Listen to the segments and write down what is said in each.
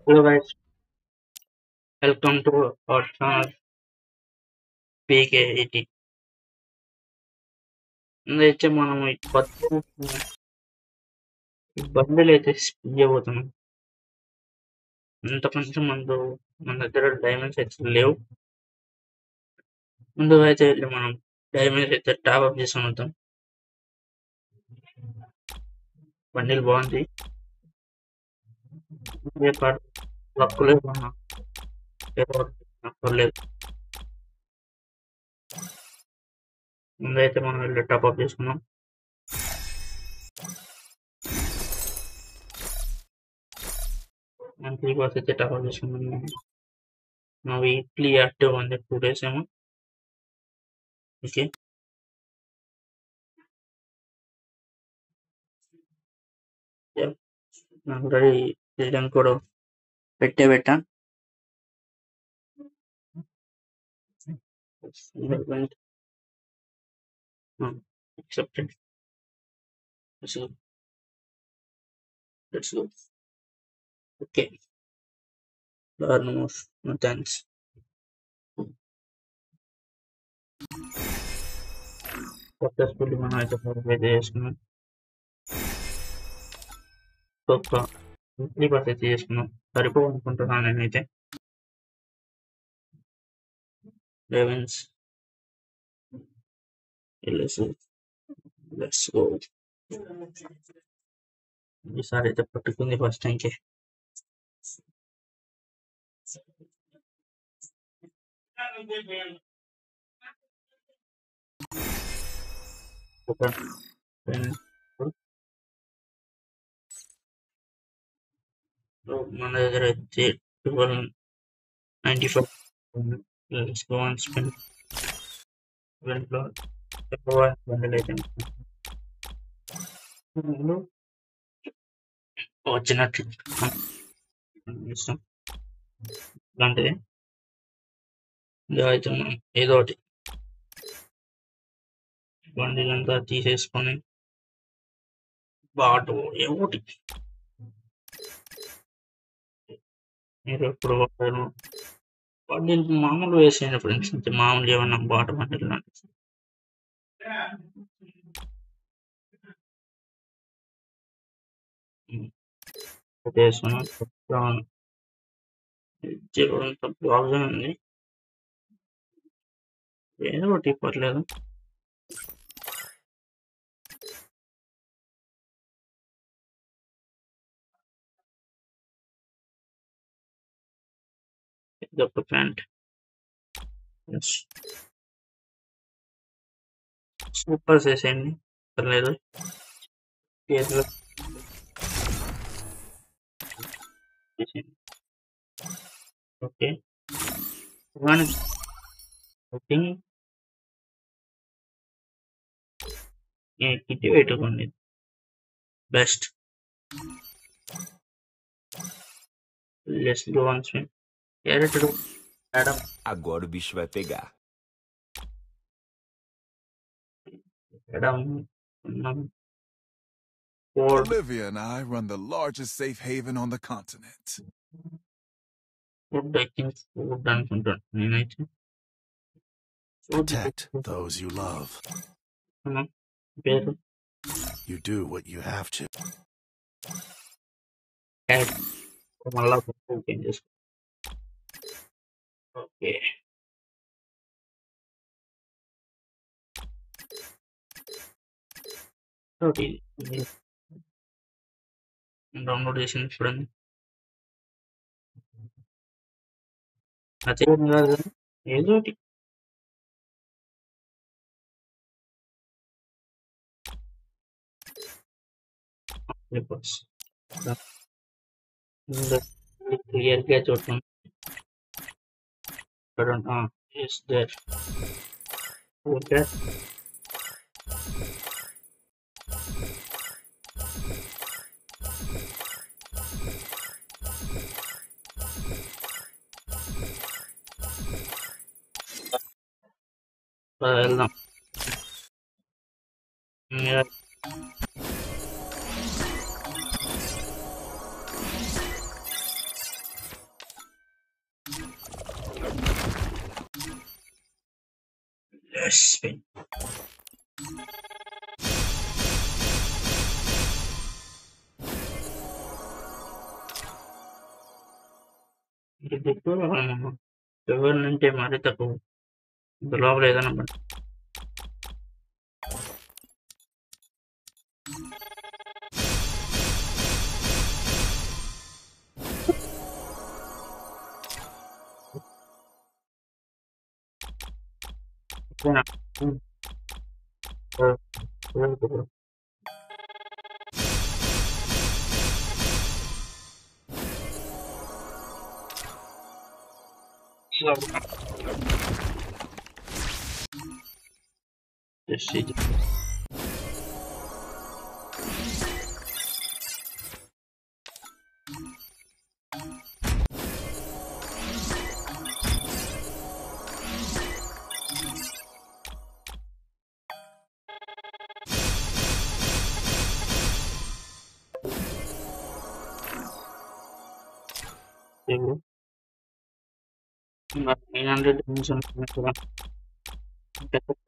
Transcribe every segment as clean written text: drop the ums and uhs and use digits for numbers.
Hello guys, welcome to our channel PK80. అయితే మనం ఈ కొత్త ఈ బండిల్ అయితే ఇవ్వబోతున్నాం. ఇంతకంటే మన దగ్గర డైమండ్స్ అయితే లేవు. ముందుగా అయితే వెళ్ళి మనం డైమండ్స్ అయితే టాప్అప్ చేసుకుని వద్దాం. బండిల్ బాగుంది. ఏ కార్ లక్కు లేదు అన్న పర్లేదు. ముందైతే మనం వెళ్ళి టాప్అప్ చేసుకున్నాం. మంత్లీ పాస్ అయితే టాప్అప్ చేసుకున్నాం. నా వీక్లీ యాక్టివ్ ఉంది 2 days ఏమో. ఓకే, ఆల్రెడీ రిటర్న్ కూడా పెట్టా. Fingerprint accepted. Let's go. Let's go. Okay. No more. No thanks. Successfully మనం అయితే అయితే చేసుకున్నాం. ఒక వీక్లీ పాస్ అయితే చేసుకున్నాం. సరిపోనుకుంటున్నాను నేనైతే. Elevens let's go. ఈసారి అయితే పట్టుకుంది ఫస్ట్ టైంకి. మన దగ్గర అయితే 1295. Let's go and spin. Bundle అయితే వచ్చినట్టు ఇష్టం ఇలాంటిది. ఇలా అయితే మనం ఏదో ఒకటి బండిలంతా తీసేసుకొని బాటు ఏమోటి మీరు ఎప్పుడు వాడారు బండిలు మామూలు వేసేయండి ఫ్రెండ్స్. మామూలు ఏమన్నా బాట బండిలు లాంటివి వేసుకున్నాం. బాగా ఉంది, ఏదో ఒకటి పర్లేదు. ఇదొక ప్యాంట్. సూపర్ చేసేయండి, పర్లేదు. చేతిలో చేసేయండి. ఓకే, కిట్టి పెట్టుకోండి best. Let's go one swim. Character madam Agora o bicho vai pegar. Madam Olivia and I run the largest safe haven on the continent. Food అనుకుంటాను నేనైతే. Protect those you love. పేరు You do what you have to. మళ్ళా okay చేసుకో. Okay, download చేసింది చూడండి. నచ్చేది కాదు కానీ ఏదో ఒకటి. క్లియర్గా చూడండి. Yes there. ఓకే, వెళ్దాం. Spin. ఇది ఎక్కువ మనం ఎవరి నుంటే మరీ తక్కువ లోపల ఏదైనా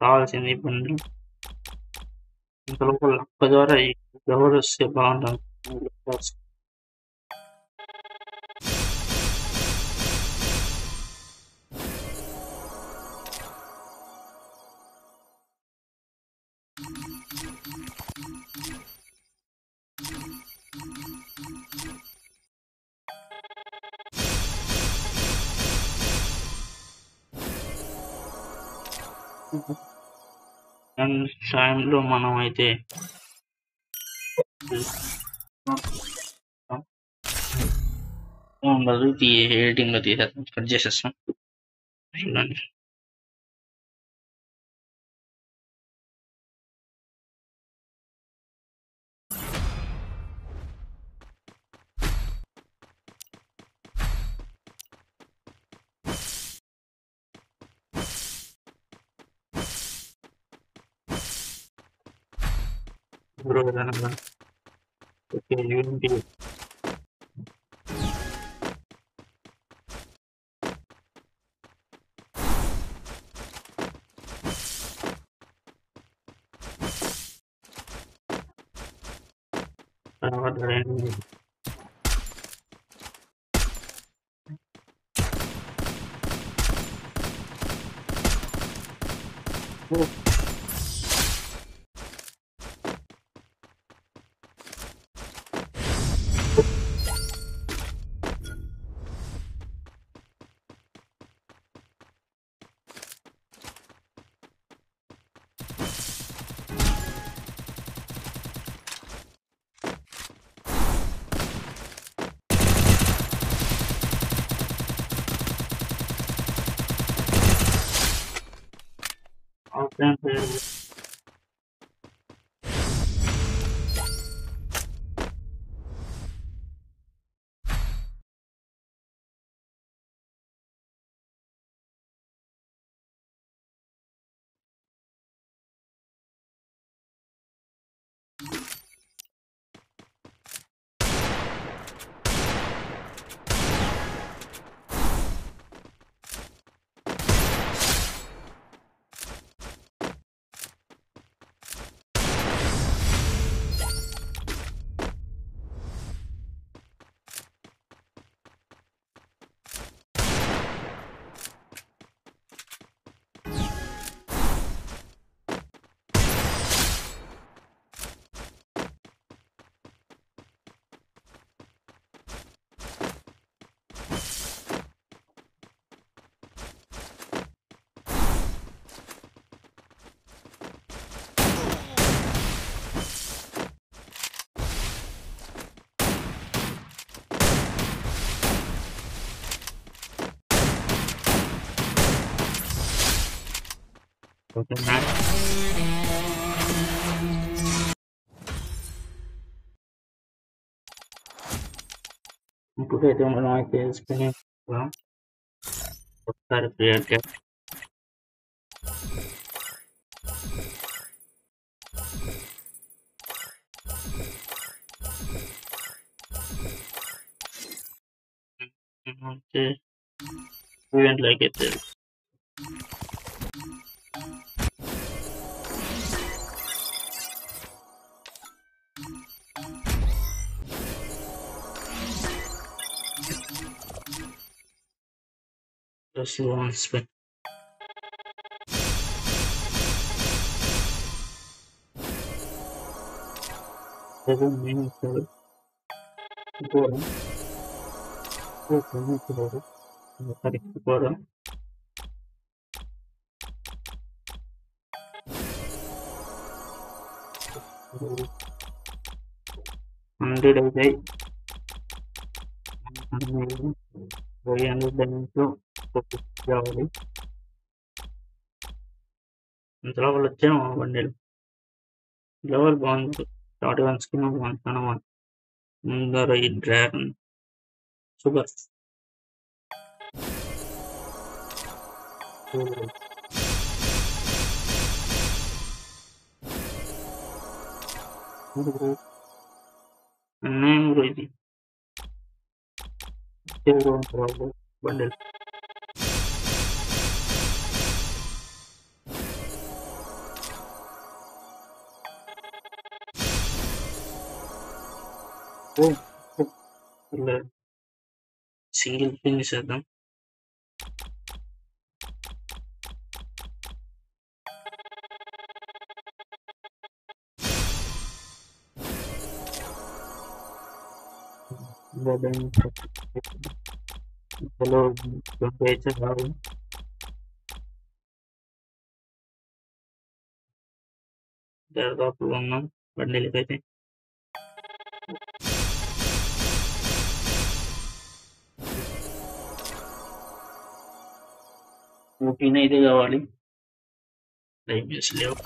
కావాల్సింది ఇబ్బంది ఇంత లోపల లక్క ద్వారా ఎవరు వస్తే బాగుంటుంది టైంలో మనం అయితే ఉండదు ఎడిటింగ్ లో తీసేస్తాం కట్ చేసేస్తాం చూడండి ఓకే యూనిటీ తర్వాత ఇప్పుడైతే మనం అయితే వేసుకుని ఒకసారి క్రియేట్ చేస్తాం ఈవెంట్ లైక్ అయితే Just one spin. Para 100 అయితే 100 దాంట్లో కావాలి ఇంతలో వాళ్ళు వచ్చాము బండిలు లెవెల్ బాగుంది షార్ట్ గన్ స్కిన్ బాగుంది ముందర ఈ డ్రాగన్ సూపర్ అన్యాయం బ్రో ఇది బండిల్ సింగిల్ ఫినిష్ చేద్దాం చలో అయితే రావు దాదాపులో ఉన్నాం బండిలకి అయితే ప్రోటీన్ అయితే కావాలి డైమెన్స్ లేవు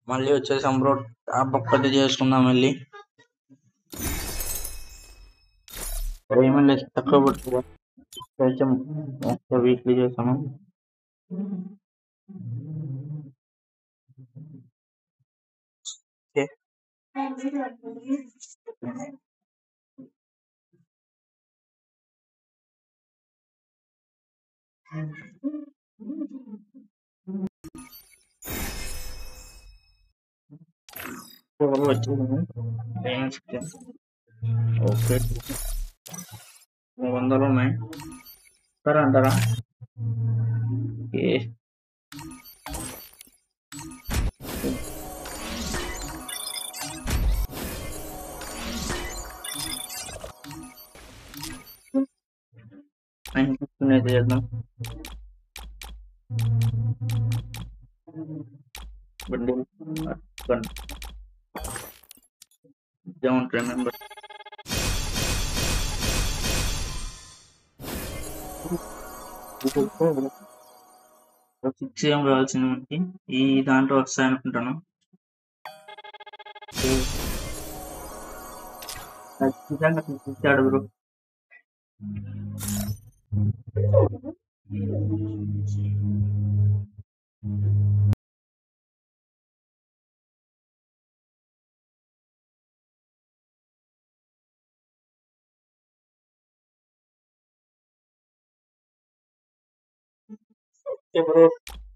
మళ్ళీ వచ్చేసాం బ్రో టాప్ ఒక్కటి చేసుకుందాం మళ్ళీ ఏమన్నా తక్కువ పడుతుందా కొంచెం వీక్లీ చేస్తాము ఓకే వచ్చింది ఓకే 300 ఉన్నాయి సరే అంటారా ఓకే అయితే చేద్దాం don't remember 6 AM రావాల్సింది మనకి ఈ దాంట్లో వస్తాయి అనుకుంటాను ఖచ్చితంగా ఇచ్చాడు బ్రో బ్రో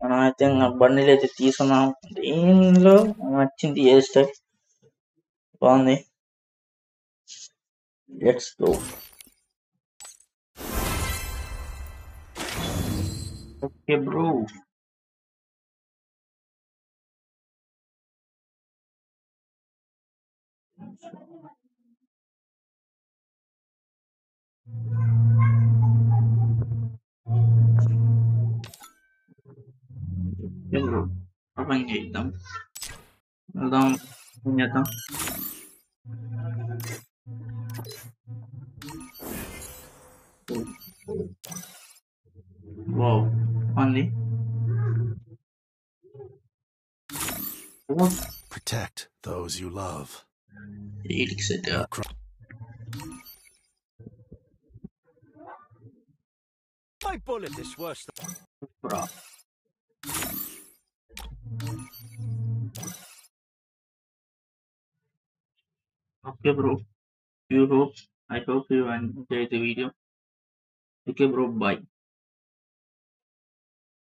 మనం అయితే బండిలు అయితే తీసుకున్నాం దీనిలో నచ్చింది చేస్తే బాగుంది let's go okay bro bro open చేద్దాం వెళ్దాం చేద్దాం వావ్ ఉంది Protect those you love. My bullet is worse than... Bro. Okay, bro. I hope you enjoyed the video. Okay, bro. Bye.